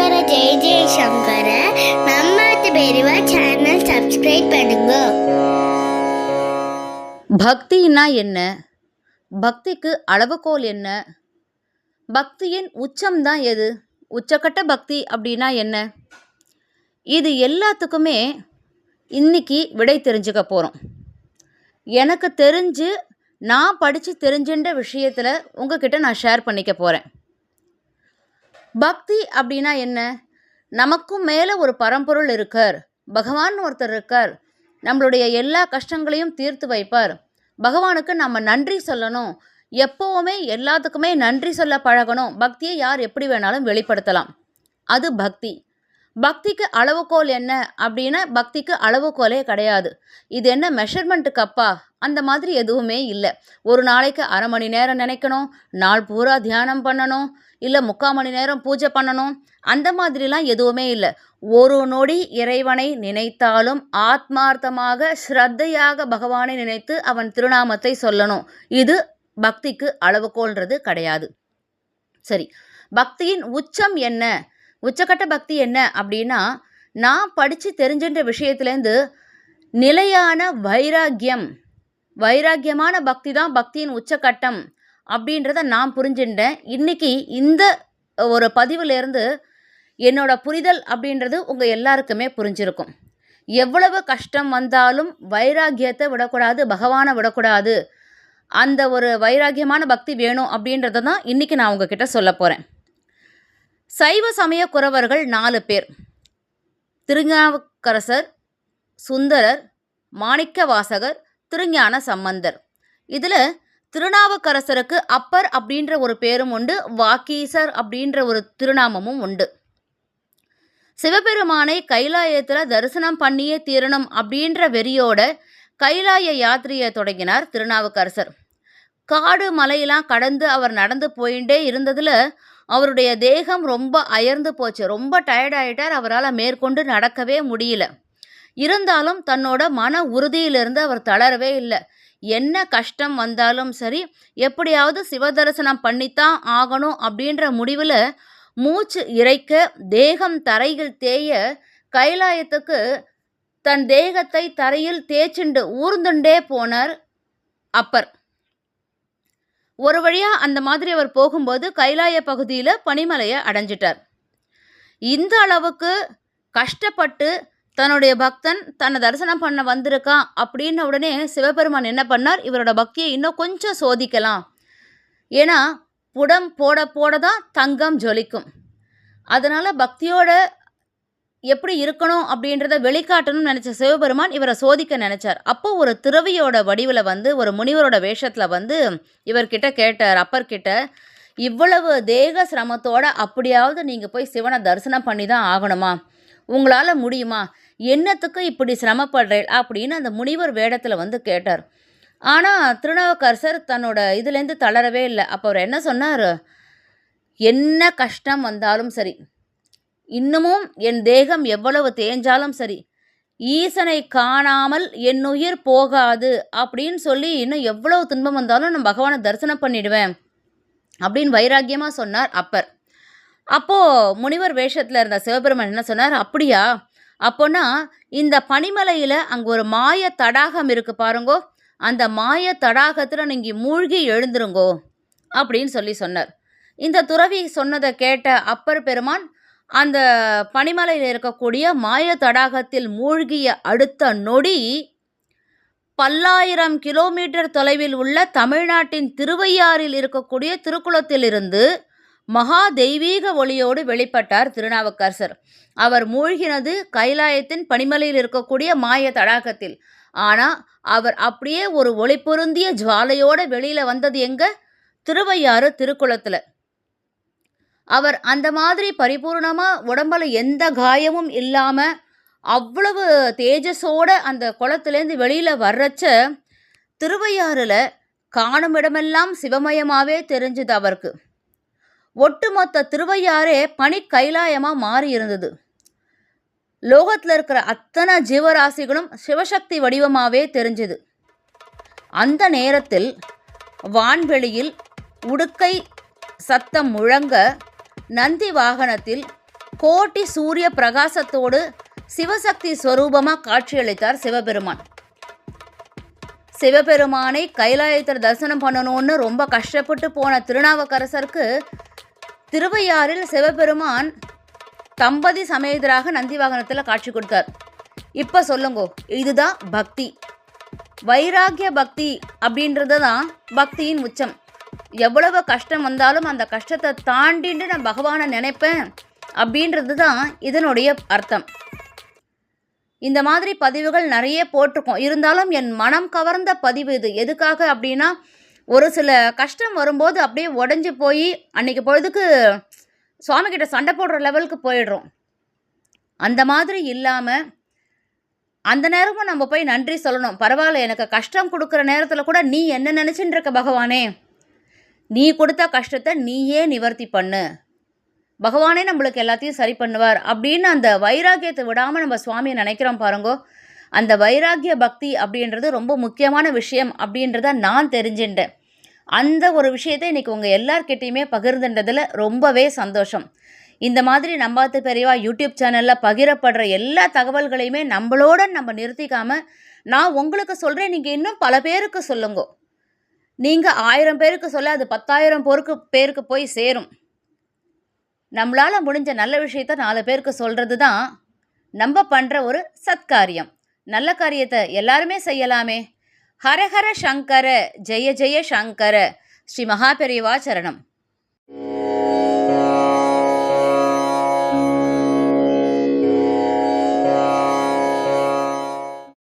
சங்கர ஜெய ஜெய சங்கர நம்மாத்து பெரியவா channel subscribe பண்ணுங்க. பக்தினா என்ன? பக்திக்கு அளவுகோல் என்ன? பக்தியின் உச்சம்தான் எது? உச்சக்கட்ட பக்தி அப்படின்னா என்ன? இது எல்லாத்துக்குமே இன்னைக்கு விடை தெரிஞ்சுக்க போகிறோம். எனக்கு தெரிஞ்சு நான் படித்து தெரிஞ்சுன்ற விஷயத்தில் உங்ககிட்ட நான் ஷேர் பண்ணிக்க போகிறேன். பக்தி அப்படின்னா என்ன? நமக்கும் மேலே ஒரு பரம்பொருள் இருக்கார், பகவான் ஒருத்தர் இருக்கார், நம்மளுடைய எல்லா கஷ்டங்களையும் தீர்த்து வைப்பார். பகவானுக்கு நம்ம நன்றி சொல்லணும், எப்போவுமே எல்லாத்துக்குமே நன்றி சொல்ல பழகணும். பக்தியை யார் எப்படி வேணாலும் வெளிப்படுத்தலாம். அது பக்தி. பக்திக்கு அளவுகோல் என்ன அப்படின்னா, பக்திக்கு அளவுகோலே கிடையாது. இது என்ன மெஷர்மெண்ட்டு கப்பா? அந்த மாதிரி எதுவுமே இல்லை. ஒரு நாளைக்கு அரை மணி நேரம் நினைக்கணும், நாள் பூரா தியானம் பண்ணணும், இல்லை 3/4 மணி நேரம் பூஜை பண்ணணும், அந்த மாதிரிலாம் எதுவுமே இல்லை. ஒரு நொடி இறைவனை நினைத்தாலும் ஆத்மார்த்தமாக ஸ்ரத்தையாக பகவானை நினைத்து அவன் திருநாமத்தை சொல்லணும். இது பக்திக்கு அளவுகோல்ன்றது கிடையாது. சரி, பக்தியின் உச்சம் என்ன? உச்சக்கட்ட பக்தி என்ன அப்படின்னா, நான் படித்து தெரிஞ்சின்ற விஷயத்துலேருந்து நிலையான வைராக்கியமான பக்தி தான் பக்தியின் உச்சக்கட்டம் அப்படின்றத நான் புரிஞ்சுட்டேன். இன்றைக்கி இந்த ஒரு பதிவிலேருந்து என்னோட புரிதல் அப்படின்றது உங்கள் எல்லாருக்குமே புரிஞ்சிருக்கும். எவ்வளவு கஷ்டம் வந்தாலும் வைராக்கியத்தை விடக்கூடாது, பகவானை விடக்கூடாது. அந்த ஒரு வைராக்கியமான பக்தி வேணும் அப்படின்றத தான் இன்றைக்கி நான் உங்ககிட்ட சொல்ல போகிறேன். சைவ சமய குரவர்கள் 4 பேர்: திருநாவுக்கரசர், சுந்தரர், மாணிக்கவாசகர், திருஞான சம்பந்தர். இதில் திருநாவுக்கரசருக்கு அப்பர் அப்படின்ற ஒரு பேரும் உண்டு, வாக்கீசர் அப்படின்ற ஒரு திருநாமமும் உண்டு. சிவபெருமானை கைலாயத்தில் தரிசனம் பண்ணியே தீரணும் அப்படின்ற வெறியோட கைலாய யாத்திரையை தொடங்கினார் திருநாவுக்கரசர். காடு மலையெல்லாம் கடந்து அவர் நடந்து போயிட்டே இருந்ததில் அவருடைய தேகம் ரொம்ப அயர்ந்து போச்சு, ரொம்ப டயர்டாயிட்டார். அவரால் மேற்கொண்டு நடக்கவே முடியல. இருந்தாலும் தன்னோட மன உறுதியிலிருந்து அவர் தளரவே இல்லை. என்ன கஷ்டம் வந்தாலும் சரி, எப்படியாவது சிவதரிசனம் பண்ணித்தான் ஆகணும் அப்படின்ற முடிவில் மூச்சு இறைக்க, தேகம் தரையில் தேய, கைலாயத்துக்கு தன் தேகத்தை தரையில் தேய்ச்சுண்டு ஊர்ந்துண்டே போனார் அப்பர். ஒரு வழியாக அந்த மாதிரி அவர் போகும்போது கைலாய பகுதியில் பனிமலையை அடைஞ்சிட்டார். இந்த அளவுக்கு கஷ்டப்பட்டு தன்னுடைய பக்தன் தன்னை தரிசனம் பண்ண வந்திருக்கான் அப்படின்ன உடனே சிவபெருமான் என்ன பண்ணார்? இவரோட பக்தியை இன்னும் கொஞ்சம் சோதிக்கலாம். ஏன்னா புடம் போட போட தான் தங்கம் ஜொலிக்கும். அதனால் பக்தியோட எப்படி இருக்கணும் அப்படின்றத வெளிக்காட்டணும்னு நினச்ச சிவபெருமான் இவரை சோதிக்க நினச்சார். அப்போ ஒரு துறவியோட வடிவில் ஒரு முனிவரோட வேஷத்தில் இவர்கிட்ட கேட்டார், அப்பர்கிட்ட, இவ்வளவு தேக சிரமத்தோட அப்படியாவது நீங்கள் போய் சிவனை தரிசனம் பண்ணி தான் ஆகணுமா? உங்களால் முடியுமா? என்னத்துக்கு இப்படி சிரமப்படுறேன் அப்படின்னு அந்த முனிவர் வேடத்தில் கேட்டார். ஆனால் திருநாவுக்கரசர் தன்னோட இதுலேருந்து தளரவே இல்லை. அப்போ அவர் என்ன சொன்னார்? என்ன கஷ்டம் வந்தாலும் சரி, இன்னமும் என் தேகம் எவ்வளவு தேஞ்சாலும் சரி, ஈசனை காணாமல் என் உயிர் போகாது அப்படின்னு சொல்லி, இன்னும் எவ்வளவு துன்பம் வந்தாலும் நான் பகவானை தரிசனம் பண்ணிடுவேன் அப்படின்னு வைராக்கியமாக சொன்னார் அப்பர். அப்போது முனிவர் வேஷத்தில் இருந்த சிவபெருமான் என்ன சொன்னார்? அப்படியா? அப்போனா இந்த பனிமலையில் அங்கே ஒரு மாய தடாகம் இருக்குது பாருங்கோ, அந்த மாய தடாகத்தில் நீங்கள் மூழ்கி எழுந்துருங்கோ அப்படின்னு சொன்னார். இந்த துறவி சொன்னதை கேட்ட அப்பர் பெருமான் அந்த பனிமலையில் இருக்கக்கூடிய மாய தடாகத்தில் மூழ்கிய அடுத்த நொடி 10,000 கிலோமீட்டர் தொலைவில் உள்ள தமிழ்நாட்டின் திருவையாறில் இருக்கக்கூடிய திருக்குளத்திலிருந்து மகா தெய்வீக ஒளியோடு வெளிப்பட்டார் திருநாவுக்கரசர். அவர் மூழ்கினது கைலாயத்தின் பனிமலையில் இருக்கக்கூடிய மாய தடாகத்தில். ஆனால் அவர் அப்படியே ஒரு ஒளி பொருந்திய ஜுவாலையோடு வெளியில் வந்தது எங்கே? திருவையாறு திருக்குளத்தில். அவர் அந்த மாதிரி பரிபூர்ணமாக உடம்பில் எந்த காயமும் இல்லாமல் அவ்வளவு தேஜஸோடு அந்த குளத்துலேருந்து வெளியில் வர்றச்ச திருவையாறில் காணும் இடமெல்லாம் சிவமயமாகவே தெரிஞ்சுது அவருக்கு. ஒட்டுமொத்த திருவையாறே பனி கைலாயமாக மாறி இருந்தது. லோகத்தில் இருக்கிற அத்தனை ஜீவராசிகளும் சிவசக்தி வடிவமாகவே தெரிஞ்சுது. அந்த நேரத்தில் வான்வெளியில் உடுக்கை சத்தம் முழங்க நந்தி வாகனத்தில் கோட்டி சூரிய பிரகாசத்தோடு சிவசக்தி ஸ்வரூபமாக காட்சியளித்தார் சிவபெருமான். சிவபெருமானை கைலாயத்தில் தரிசனம் பண்ணணும்னு ரொம்ப கஷ்டப்பட்டு போன திருநாவுக்கரசருக்கு திருவையாறில் சிவபெருமான் தம்பதி சமேதராக நந்தி வாகனத்தில் காட்சி கொடுத்தார். இப்போ சொல்லுங்கோ, இதுதான் பக்தி. வைராகிய பக்தி அப்படின்றது தான் பக்தியின் உச்சம். எவ்வளவு கஷ்டம் வந்தாலும் அந்த கஷ்டத்தை தாண்டிட்டு நான் பகவானை நினைப்பேன் அப்படின்றது தான் இதனுடைய அர்த்தம். இந்த மாதிரி பதிவுகள் நிறைய போட்டிருக்கோம். இருந்தாலும் என் மனம் கவர்ந்த பதிவு இது. எதுக்காக அப்படின்னா, ஒரு சில கஷ்டம் வரும்போது அப்படியே உடஞ்சி போய் அன்றைக்கி பொழுதுக்கு சுவாமிகிட்ட சண்டை போடுற லெவலுக்கு போயிடுறோம். அந்த மாதிரி இல்லாமல் அந்த நேரமும் நம்ம போய் நன்றி சொல்லணும். பரவாயில்ல, எனக்கு கஷ்டம் கொடுக்குற நேரத்தில் கூட நீ என்ன நினச்சின்னு இருக்க பகவானே, நீ கொடுத்த கஷ்டத்தை நீயே நிவர்த்தி பண்ணு, பகவானே நம்மளுக்கு எல்லாத்தையும் சரி பண்ணுவார் அப்படின்னு அந்த வைராக்கியத்தை விடாமல் நம்ம சுவாமியை நினைக்கிறோம் பாருங்கோ. அந்த வைராக்கிய பக்தி அப்படின்றது ரொம்ப முக்கியமான விஷயம் அப்படின்றத நான் தெரிஞ்சுட்டேன். அந்த ஒரு விஷயத்தை இன்றைக்கி உங்கள் எல்லார்கிட்டையுமே பகிர்ந்துன்றதில் ரொம்பவே சந்தோஷம். இந்த மாதிரி நம்பாத்து பெரியவா யூடியூப் சேனலில் பகிரப்படுற எல்லா தகவல்களையுமே நம்ம நிறுத்திக்காமல் நான் உங்களுக்கு சொல்கிறேன், நீங்கள் இன்னும் பல பேருக்கு சொல்லுங்க. நீங்கள் 1000 பேருக்கு சொல்ல அது 10,000 பேருக்கு போய் சேரும். நம்மளால் முடிஞ்ச நல்ல விஷயத்த 4 பேருக்கு சொல்கிறது தான் நம்ம பண்ணுற ஒரு சத்காரியம். நல்ல காரியத்தை எல்லாருமே செய்யலாமே. ஹரஹர சங்கர, ஜெய ஜெய சங்கர. ஸ்ரீ மகாபெரிவா சரணம்.